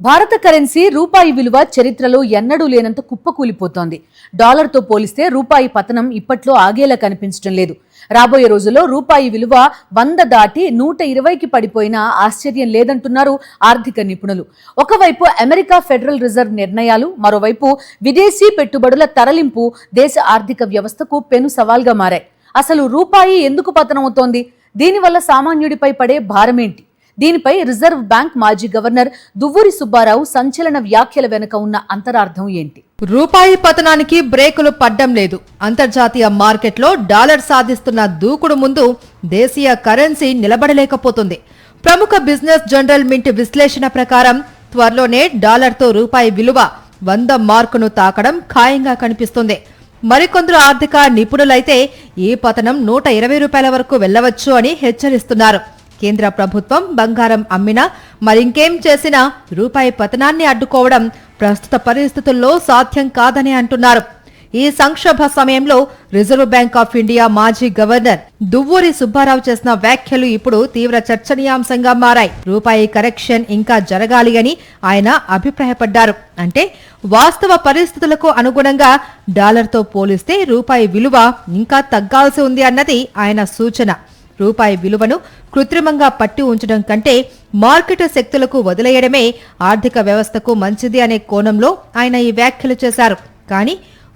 భారత కరెన్సీ రూపాయి విలువ చరిత్రలో ఎన్నడూ లేనంత కుప్పకూలిపోతోంది. డాలర్తో పోలిస్తే రూపాయి పతనం ఇప్పట్లో ఆగేలా కనిపించడం లేదు. రాబోయే రోజుల్లో రూపాయి విలువ 100 దాటి 120కి పడిపోయినా ఆశ్చర్యం లేదంటున్నారు ఆర్థిక నిపుణులు. ఒకవైపు అమెరికా ఫెడరల్ రిజర్వ్ నిర్ణయాలు, మరోవైపు విదేశీ పెట్టుబడుల తరలింపు దేశ ఆర్థిక వ్యవస్థకు పెను సవాల్గా మారాయి. అసలు రూపాయి ఎందుకు పతనమవుతోంది? దీనివల్ల సామాన్యుడిపై పడే భారమేంటి? దీనిపై రిజర్వ్ బ్యాంక్ మాజీ గవర్నర్ దువ్వూరి సుబ్బారావు సంచలన వ్యాఖ్యల వెనుక ఉన్న అంతరార్థం ఏంటి? రూపాయి పతనానికి బ్రేకులు పడ్డం లేదు. అంతర్జాతీయ మార్కెట్లో డాలర్ సాధిస్తున్న దూకుడు ముందు దేశీయ కరెన్సీ నిలబడలేకపోతుంది. ప్రముఖ బిజినెస్ జర్నల్ మింట్ విశ్లేషణ ప్రకారం త్వరలోనే డాలర్తో రూపాయి విలువ 100 మార్కును తాకడం ఖాయంగా కనిపిస్తుంది. మరికొందరు ఆర్థిక నిపుణులైతే ఈ పతనం 120 రూపాయల వరకు వెళ్లవచ్చు అని హెచ్చరిస్తున్నారు. కేంద్ర ప్రభుత్వం బంగారం అమ్మినా మరింకేం చేసినా రూపాయి పతనాన్ని అడ్డుకోవడం ప్రస్తుత పరిస్థితుల్లో సాధ్యం కాదని అంటున్నారు. ఈ సంక్షోభ సమయంలో రిజర్వ్ బ్యాంక్ ఆఫ్ ఇండియా మాజీ గవర్నర్ దువ్వూరి సుబ్బారావు చేసిన వ్యాఖ్యలు ఇప్పుడు తీవ్ర చర్చనీయాంశంగా మారాయి. రూపాయి కరెక్షన్ ఇంకా జరగాలి అని ఆయన అభిప్రాయపడ్డారు. అంటే వాస్తవ పరిస్థితులకు అనుగుణంగా డాలర్తో పోలిస్తే రూపాయి విలువ ఇంకా తగ్గాల్సి ఉంది అన్నది ఆయన సూచన. రూపాయి విలువను కృత్రిమంగా పట్టి ఉంచడం కంటే మార్కెట్ శక్తులకు వదిలేయడమే ఆర్థిక వ్యవస్థకు మంచిది అనే కోణంలో ఆయన ఈ వ్యాఖ్యలు చేశారు. కానీ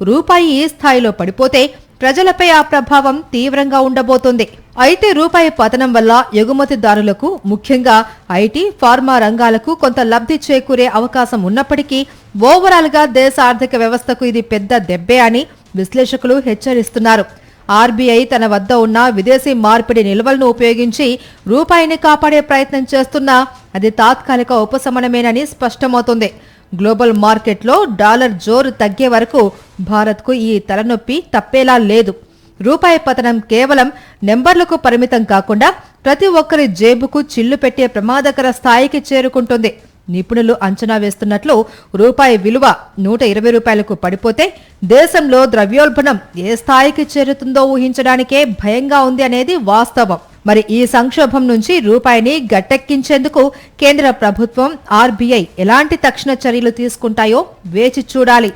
రూపాయి ఈ స్థాయిలో పడిపోతే ప్రజలపై ఆ ప్రభావం తీవ్రంగా ఉండబోతోంది. అయితే రూపాయి పతనం వల్ల ఎగుమతిదారులకు, ముఖ్యంగా ఐటీ, ఫార్మా రంగాలకు కొంత లబ్ధి చేకూరే అవకాశం ఉన్నప్పటికీ ఓవరాల్ గా దేశ ఆర్థిక వ్యవస్థకు ఇది పెద్ద దెబ్బే అని విశ్లేషకులు హెచ్చరిస్తున్నారు. ఆర్బీఐ తన వద్ద ఉన్న విదేశీ మార్పిడి నిల్వలను ఉపయోగించి రూపాయిని కాపాడే ప్రయత్నం చేస్తున్నా అది తాత్కాలిక ఉపశమనమేనని స్పష్టమవుతుంది. గ్లోబల్ మార్కెట్లో డాలర్ జోరు తగ్గే వరకు భారత్కు ఈ తలనొప్పి తప్పేలా లేదు. రూపాయి పతనం కేవలం నెంబర్లకు పరిమితం కాకుండా ప్రతి ఒక్కరి జేబుకు చిల్లు పెట్టే ప్రమాదకర స్థాయికి చేరుకుంటుంది. నిపుణులు అంచనా వేస్తున్నట్లు రూపాయి విలువ 120 రూపాయలకు పడిపోతే దేశంలో ద్రవ్యోల్బణం ఏ స్థాయికి చేరుతుందో ఊహించడానికే భయంగా ఉంది అనేది వాస్తవం. మరి ఈ సంక్షోభం నుంచి రూపాయిని గట్టెక్కించేందుకు కేంద్ర ప్రభుత్వం, ఆర్బీఐ ఎలాంటి తక్షణ చర్యలు తీసుకుంటాయో వేచి చూడాలి.